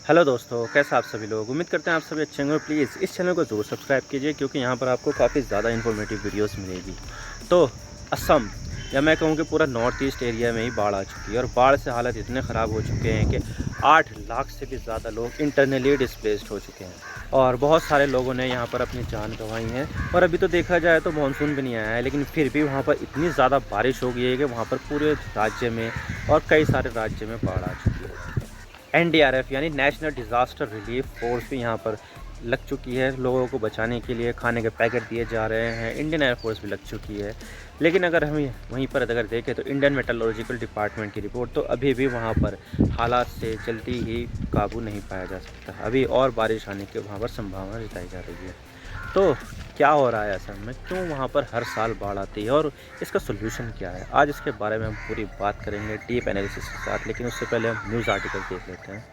Hello दोस्तों, कैसे आप सभी लोग। उम्मीद करते हैं आप सभी अच्छे होंगे। प्लीज़ इस चैनल को ज़रूर सब्सक्राइब कीजिए क्योंकि यहाँ पर आपको काफ़ी ज़्यादा इन्फॉर्मेटिव वीडियोस मिलेगी। तो असम या मैं कहूँ कि पूरा नॉर्थ ईस्ट एरिया में ही बाढ़ आ चुकी है और बाढ़ से हालत इतने ख़राब हो चुके हैं कि 8 लाख से भी ज़्यादा लोग इंटरनली डिस्प्लेस्ड हो चुके हैं और बहुत सारे लोगों ने यहाँ पर अपनी जान गंवाई है। और अभी तो देखा जाए तो मानसून भी नहीं आया है, लेकिन फिर भी वहाँ पर इतनी ज़्यादा बारिश हो गई है कि वहाँ पर पूरे राज्य में और कई सारे राज्य में बाढ़ आ चुकी है। एनडीआरएफ यानी नेशनल डिज़ास्टर रिलीफ फोर्स भी यहाँ पर लग चुकी है। लोगों को बचाने के लिए खाने के पैकेट दिए जा रहे हैं। इंडियन एयरफोर्स भी लग चुकी है। लेकिन अगर हम वहीं पर अगर देखें तो इंडियन मेट्रोलॉजिकल डिपार्टमेंट की रिपोर्ट तो अभी भी वहाँ पर हालात से जल्दी ही काबू नहीं पाया जा सकता। अभी और बारिश आने की वहाँ पर संभावना जताई जा रही है। तो क्या हो रहा है असम में, क्यों वहाँ पर हर साल बाढ़ आती है और इसका सोल्यूशन क्या है, आज इसके बारे में हम पूरी बात करेंगे डीप एनालिसिस के साथ। लेकिन उससे पहले हम न्यूज़ आर्टिकल देख लेते हैं।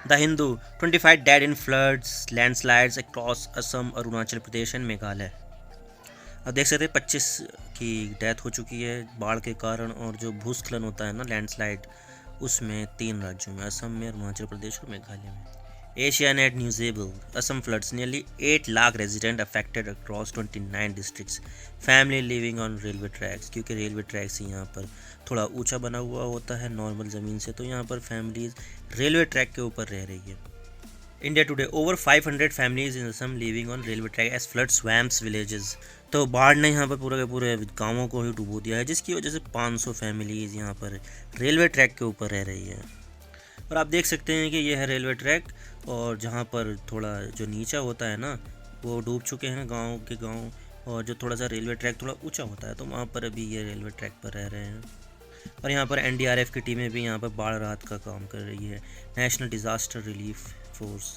The Hindu 25 dead in floods landslides across Assam Arunachal Pradesh and Meghalaya. अब देख सकते हैं 25 की डेथ हो चुकी है बाढ़ के कारण, और जो भूस्खलन होता है ना लैंडस्लाइड, उसमें 3 राज्यों में, असम में, अरुणाचल प्रदेश और मेघालय में। Asianet newsable Assam floods nearly 8 lakh resident affected across 29 districts, family living on railway tracks, क्योंकि रेलवे ट्रैक्स यहाँ पर थोड़ा ऊंचा बना हुआ होता है नॉर्मल ज़मीन से, तो यहाँ पर फैमिलीज रेलवे ट्रैक के ऊपर रह रही है। India Today over 500 families in Assam living on railway track as flood swamps villages. तो बाढ़ ने यहाँ पर पूरे के पूरे गाँवों को ही डुबो दिया है, जिसकी वजह से 500 फैमिलीज यहाँ पर रेलवे ट्रैक के ऊपर रह रही है। और आप देख सकते हैं कि यह है रेलवे ट्रैक, और जहाँ पर थोड़ा जो नीचा होता है ना वो डूब चुके हैं गांव के गांव, और जो थोड़ा सा रेलवे ट्रैक थोड़ा ऊंचा होता है तो वहाँ पर अभी ये रेलवे ट्रैक पर रह रहे हैं। और यहाँ पर एनडीआरएफ की टीमें भी यहाँ पर बाढ़ राहत का काम कर रही है, नेशनल डिज़ास्टर रिलीफ फोर्स।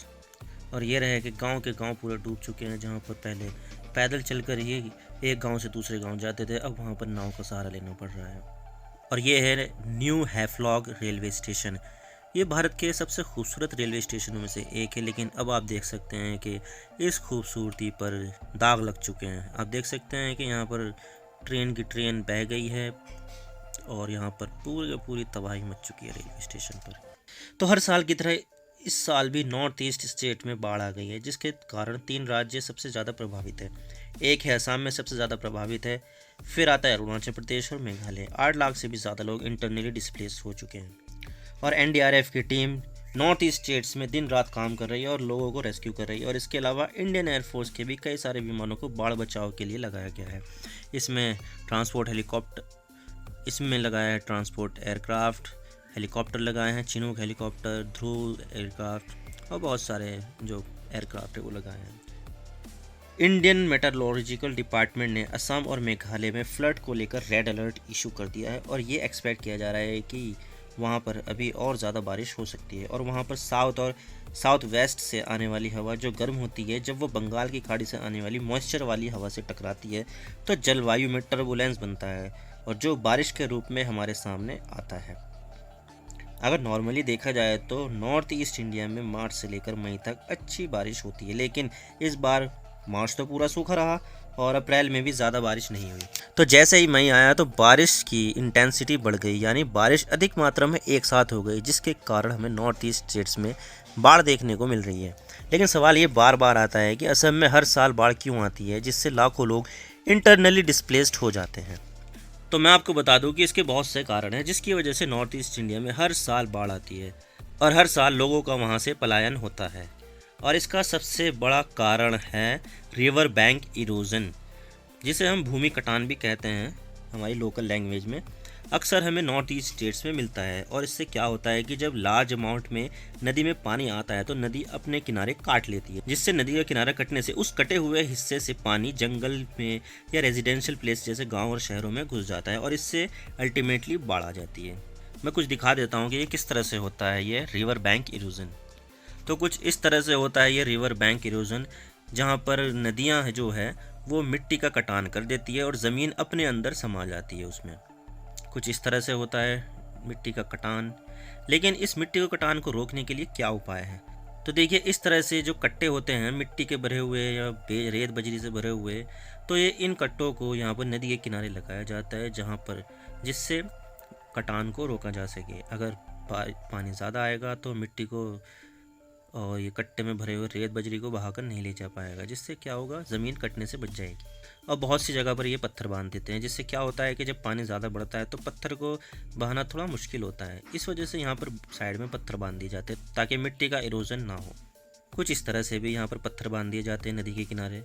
और ये रहे कि गांव के गांव पूरे डूब चुके हैं, जहाँ पर पहले पैदल चलकर ही एक गांव से दूसरे गांव जाते थे, अब वहाँ पर नाव का सहारा लेना पड़ रहा है। और ये है न्यू हैफलॉग रेलवे स्टेशन। ये भारत के सबसे खूबसूरत रेलवे स्टेशनों में से एक है, लेकिन अब आप देख सकते हैं कि इस खूबसूरती पर दाग लग चुके हैं। आप देख सकते हैं कि यहाँ पर ट्रेन की ट्रेन बह गई है और यहाँ पर पूरी तबाही मच चुकी है रेलवे स्टेशन पर। तो हर साल की तरह इस साल भी नॉर्थ ईस्ट स्टेट में बाढ़ आ गई है, जिसके कारण 3 राज्य सबसे ज़्यादा प्रभावित है। एक है असम में सबसे ज़्यादा प्रभावित है, फिर आता है अरुणाचल प्रदेश और मेघालय। 8 लाख से भी ज़्यादा लोग इंटरनली डिस्प्लेस हो चुके हैं। और एनडीआरएफ की टीम नॉर्थ ईस्ट स्टेट्स में दिन रात काम कर रही है और लोगों को रेस्क्यू कर रही है। और इसके अलावा इंडियन एयरफोर्स के भी कई सारे विमानों को बाढ़ बचाव के लिए लगाया गया है। इसमें ट्रांसपोर्ट हेलीकॉप्टर, इसमें लगाया है ट्रांसपोर्ट एयरक्राफ्ट, हेलीकॉप्टर लगाए हैं, चिनूक हेलीकॉप्टर, ध्रुव एयरक्राफ्ट और बहुत सारे जो एयरक्राफ्ट है वो लगाए हैं। इंडियन मेट्रोलॉजिकल डिपार्टमेंट ने असम और मेघालय में फ्लड को लेकर रेड अलर्ट इशू कर दिया है, और ये एक्सपेक्ट किया जा रहा है कि वहाँ पर अभी और ज़्यादा बारिश हो सकती है। और वहाँ पर साउथ और साउथ वेस्ट से आने वाली हवा जो गर्म होती है, जब वो बंगाल की खाड़ी से आने वाली मॉइस्चर वाली हवा से टकराती है तो जलवायु में टर्बुलेंस बनता है, और जो बारिश के रूप में हमारे सामने आता है। अगर नॉर्मली देखा जाए तो नॉर्थ ईस्ट इंडिया में मार्च से लेकर मई तक अच्छी बारिश होती है, लेकिन इस बार मार्च तो पूरा सूखा रहा और अप्रैल में भी ज़्यादा बारिश नहीं हुई। तो जैसे ही मई आया तो बारिश की इंटेंसिटी बढ़ गई, यानी बारिश अधिक मात्रा में एक साथ हो गई, जिसके कारण हमें नॉर्थ ईस्ट स्टेट्स में बाढ़ देखने को मिल रही है। लेकिन सवाल ये बार बार आता है कि असम में हर साल बाढ़ क्यों आती है, जिससे लाखों लोग इंटरनली डिस्प्लेस्ड हो जाते हैं। तो मैं आपको बता दूं कि इसके बहुत से कारण हैं, जिसकी वजह से नॉर्थ ईस्ट इंडिया में हर साल बाढ़ आती है और हर साल लोगों का वहाँ से पलायन होता है। और इसका सबसे बड़ा कारण है रिवर बैंक इरोजन, जिसे हम भूमि कटान भी कहते हैं हमारी लोकल लैंग्वेज में। अक्सर हमें नॉर्थ ईस्ट स्टेट्स में मिलता है, और इससे क्या होता है कि जब लार्ज अमाउंट में नदी में पानी आता है तो नदी अपने किनारे काट लेती है, जिससे नदी का किनारा कटने से उस कटे हुए हिस्से से पानी जंगल में या रेजिडेंशियल प्लेस जैसे गाँव और शहरों में घुस जाता है, और इससे अल्टीमेटली बाढ़ आ जाती है। मैं कुछ दिखा देता हूँ कि ये किस तरह से होता है ये रिवर बैंक इरोजन। तो कुछ इस तरह से होता है ये रिवर बैंक इरोजन, जहाँ पर नदियाँ जो है वो मिट्टी का कटान कर देती है और ज़मीन अपने अंदर समा जाती है उसमें। कुछ इस तरह से होता है मिट्टी का कटान। लेकिन इस मिट्टी को कटान को रोकने के लिए क्या उपाय है? तो देखिए, इस तरह से जो कट्टे होते हैं मिट्टी के भरे हुए या रेत बजरी से भरे हुए, तो ये इन कट्टों को यहाँ पर नदी के किनारे लगाया जाता है, जहाँ पर जिससे कटान को रोका जा सके। अगर पानी ज़्यादा आएगा तो मिट्टी को और ये कट्टे में भरे हुए रेत बजरी को बहाकर नहीं ले जा पाएगा, जिससे क्या होगा, ज़मीन कटने से बच जाएगी। और बहुत सी जगह पर ये पत्थर बांध देते हैं, जिससे क्या होता है कि जब पानी ज़्यादा बढ़ता है तो पत्थर को बहाना थोड़ा मुश्किल होता है। इस वजह से यहाँ पर साइड में पत्थर बांध दिए जाते हैं ताकि मिट्टी का इरोजन ना हो। कुछ इस तरह से भी यहाँ पर पत्थर बांध दिए जाते हैं नदी के किनारे।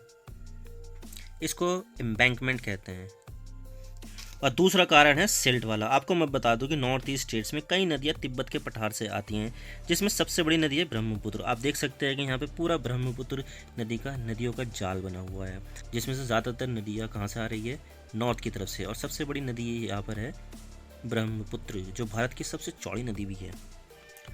इसको एम्बैंकमेंट कहते हैं। और दूसरा कारण है सिल्ट वाला। आपको मैं बता दूं कि नॉर्थ ईस्ट स्टेट्स में कई नदियां तिब्बत के पठार से आती हैं, जिसमें सबसे बड़ी नदी है ब्रह्मपुत्र। आप देख सकते हैं कि यहाँ पे पूरा ब्रह्मपुत्र नदी का नदियों का जाल बना हुआ है, जिसमें से ज़्यादातर नदियाँ कहाँ से आ रही है, नॉर्थ की तरफ से। और सबसे बड़ी नदी यहाँ पर है ब्रह्मपुत्र, जो भारत की सबसे चौड़ी नदी भी है।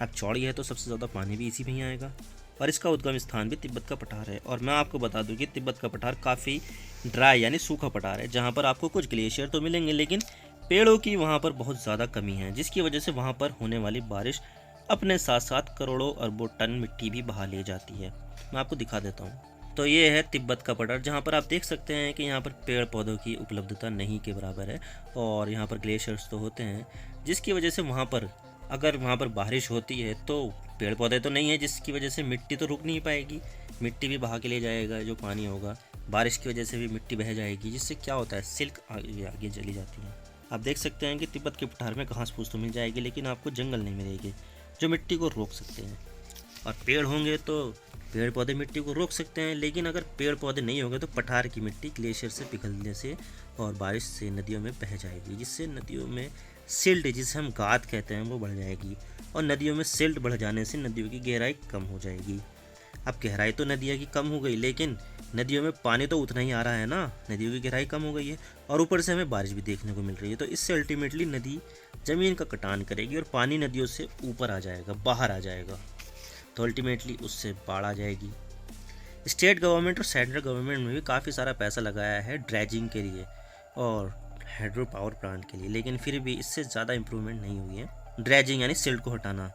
अब चौड़ी है तो सबसे ज़्यादा पानी भी इसी में ही आएगा। और इसका उद्गम स्थान भी तिब्बत का पठार है। और मैं आपको बता दूं कि तिब्बत का पठार काफ़ी ड्राई यानी सूखा पठार है, जहां पर आपको कुछ ग्लेशियर तो मिलेंगे लेकिन पेड़ों की वहां पर बहुत ज़्यादा कमी है, जिसकी वजह से वहां पर होने वाली बारिश अपने साथ साथ करोड़ों अरबों टन मिट्टी भी बहा ले जाती है। मैं आपको दिखा देता हूँ। तो ये है तिब्बत का पठार, जहाँ पर आप देख सकते हैं कि यहाँ पर पेड़ पौधों की उपलब्धता नहीं के बराबर है और यहाँ पर ग्लेशियर्स तो होते हैं, जिसकी वजह से वहाँ पर अगर वहाँ पर बारिश होती है तो पेड़ पौधे तो नहीं है, जिसकी वजह से मिट्टी तो रुक नहीं पाएगी, मिट्टी भी बहा के ले जाएगा जो पानी होगा। बारिश की वजह से भी मिट्टी बह जाएगी, जिससे क्या होता है, सिल्क आगे चली जाती है। आप देख सकते हैं कि तिब्बत के पठार में घास फूस तो मिल जाएगी लेकिन आपको जंगल नहीं मिलेगी जो मिट्टी को रोक सकते हैं। और पेड़ होंगे तो पेड़ पौधे मिट्टी को रोक सकते हैं, लेकिन अगर पेड़ पौधे नहीं होंगे तो पठार की मिट्टी ग्लेशियर से पिघलने से और बारिश से नदियों में बह जाएगी, जिससे नदियों में सिल्ट, जिसे हम गाद कहते हैं, वो बढ़ जाएगी। और नदियों में सिल्ट बढ़ जाने से नदियों की गहराई कम हो जाएगी। अब गहराई तो नदियों की कम हो गई, लेकिन नदियों में पानी तो उतना ही आ रहा है ना, नदियों की गहराई कम हो गई है और ऊपर से हमें बारिश भी देखने को मिल रही है। तो इससे अल्टीमेटली नदी ज़मीन का कटान करेगी और पानी नदियों से ऊपर आ जाएगा, बाहर आ जाएगा, तो अल्टीमेटली उससे बाढ़ आ जाएगी। स्टेट गवर्नमेंट और सेंट्रल गवर्नमेंट में भी काफ़ी सारा पैसा लगाया है ड्रेजिंग के लिए और हाइड्रो पावर प्लांट के लिए, लेकिन फिर भी इससे ज़्यादा इम्प्रूवमेंट नहीं हुई है। ड्रेजिंग यानी सिल्ट को हटाना,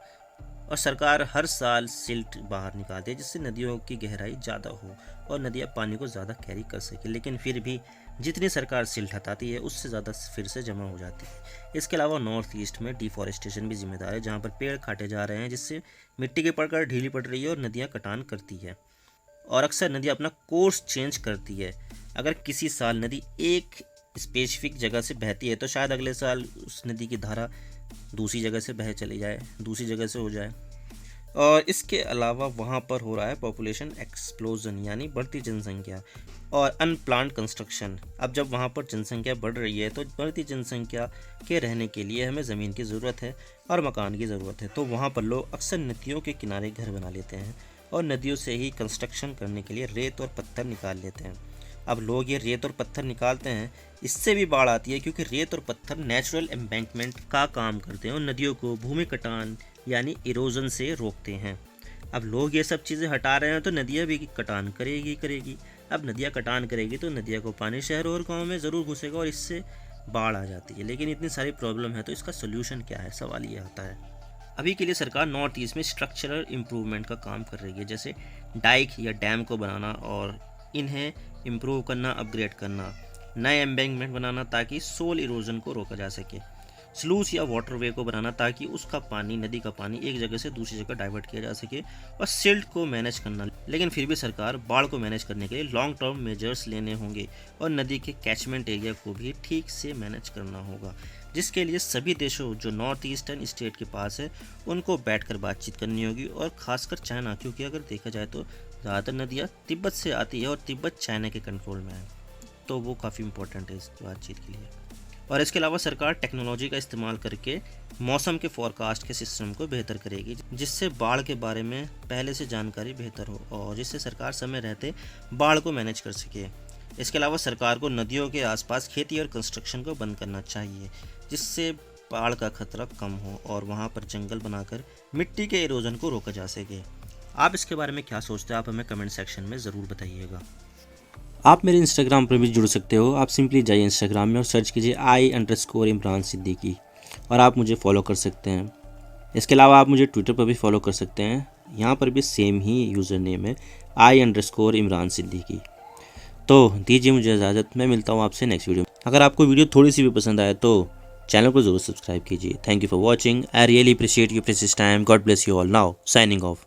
और सरकार हर साल सिल्ट बाहर निकालती है जिससे नदियों की गहराई ज़्यादा हो और नदियाँ पानी को ज़्यादा कैरी कर सके, लेकिन फिर भी जितनी सरकार सिल्ट हटाती है उससे ज़्यादा फिर से जमा हो जाती है। इसके अलावा नॉर्थ ईस्ट में डिफॉरेस्टेशन भी जिम्मेदार है, जहाँ पर पेड़ काटे जा रहे हैं जिससे मिट्टी की पकड़ ढीली पड़ रही है और नदियाँ कटान करती है। और अक्सर नदियाँ अपना कोर्स चेंज करती है। अगर किसी साल नदी एक स्पेसिफिक जगह से बहती है तो शायद अगले साल उस नदी की धारा दूसरी जगह से बह चली जाए, दूसरी जगह से हो जाए। और इसके अलावा वहाँ पर हो रहा है पॉपुलेशन एक्सप्लोजन, यानी बढ़ती जनसंख्या और अनप्लान्ड कंस्ट्रक्शन। अब जब वहाँ पर जनसंख्या बढ़ रही है तो बढ़ती जनसंख्या के रहने के लिए हमें ज़मीन की ज़रूरत है और मकान की ज़रूरत है, तो वहाँ पर लोग अक्सर नदियों के किनारे घर बना लेते हैं और नदियों से ही कंस्ट्रक्शन करने के लिए रेत और पत्थर निकाल लेते हैं। अब लोग ये रेत और पत्थर निकालते हैं, इससे भी बाढ़ आती है क्योंकि रेत और पत्थर नेचुरल एम्बैंकमेंट का काम करते हैं और नदियों को भूमि कटान यानी इरोजन से रोकते हैं। अब लोग ये सब चीज़ें हटा रहे हैं तो नदियाँ भी कटान करेगी। अब नदियाँ कटान करेगी तो नदियाँ को पानी शहर और गाँव में ज़रूर घुसेगा और इससे बाढ़ आ जाती है। लेकिन इतनी सारी प्रॉब्लम है तो इसका सोल्यूशन क्या है, सवाल ये आता है। अभी के लिए सरकार नॉर्थ ईस्ट में स्ट्रक्चरल इम्प्रूवमेंट का काम कर रही है, जैसे डाइक या डैम को बनाना और इन्हें इम्प्रूव करना, अपग्रेड करना, नए एम्बैंकमेंट बनाना ताकि सोल इरोजन को रोका जा सके, स्लूस या वाटरवे को बनाना ताकि उसका पानी, नदी का पानी एक जगह से दूसरी जगह डाइवर्ट किया जा सके, और सिल्ट को मैनेज करना। लेकिन फिर भी सरकार बाढ़ को मैनेज करने के लिए लॉन्ग टर्म मेजर्स लेने होंगे और नदी के कैचमेंट एरिया को भी ठीक से मैनेज करना होगा, जिसके लिए सभी देशों जो नॉर्थ ईस्टर्न स्टेट के पास है उनको बैठकर बातचीत करनी होगी, और खासकर चाइना, क्योंकि अगर देखा जाए तो ज़्यादातर नदियाँ तिब्बत से आती है और तिब्बत चाइना के कंट्रोल में है, तो वो काफ़ी इंपॉर्टेंट है इस बातचीत के लिए। और इसके अलावा सरकार टेक्नोलॉजी का इस्तेमाल करके मौसम के फोरकास्ट के सिस्टम को बेहतर करेगी, जिससे बाढ़ के बारे में पहले से जानकारी बेहतर हो और जिससे सरकार समय रहते बाढ़ को मैनेज कर सके। इसके अलावा सरकार को नदियों के आसपास खेती और कंस्ट्रक्शन को बंद करना चाहिए, जिससे बाढ़ का खतरा कम हो और वहाँ पर जंगल बनाकर मिट्टी के इरोजन को रोका जा सके। आप इसके बारे में क्या सोचते हैं, आप हमें कमेंट सेक्शन में ज़रूर बताइएगा। आप मेरे इंस्टाग्राम पर भी जुड़ सकते हो। आप सिंपली जाइए इंस्टाग्राम में और सर्च कीजिए I_इमरान सिद्दीकी और आप मुझे फॉलो कर सकते हैं। इसके अलावा आप मुझे ट्विटर पर भी फॉलो कर सकते हैं, यहाँ पर भी सेम ही यूज़र नेम है I_इमरान सिद्दीकी। तो दीजिए मुझे इजाज़त, मैं मिलता हूँ आपसे नेक्स्ट वीडियो में। अगर आपको वीडियो थोड़ी सी भी पसंद आए तो चैनल को ज़रूर सब्सक्राइब कीजिए। Thank you for watching. I really appreciate your precious time. God bless you all. Now signing off.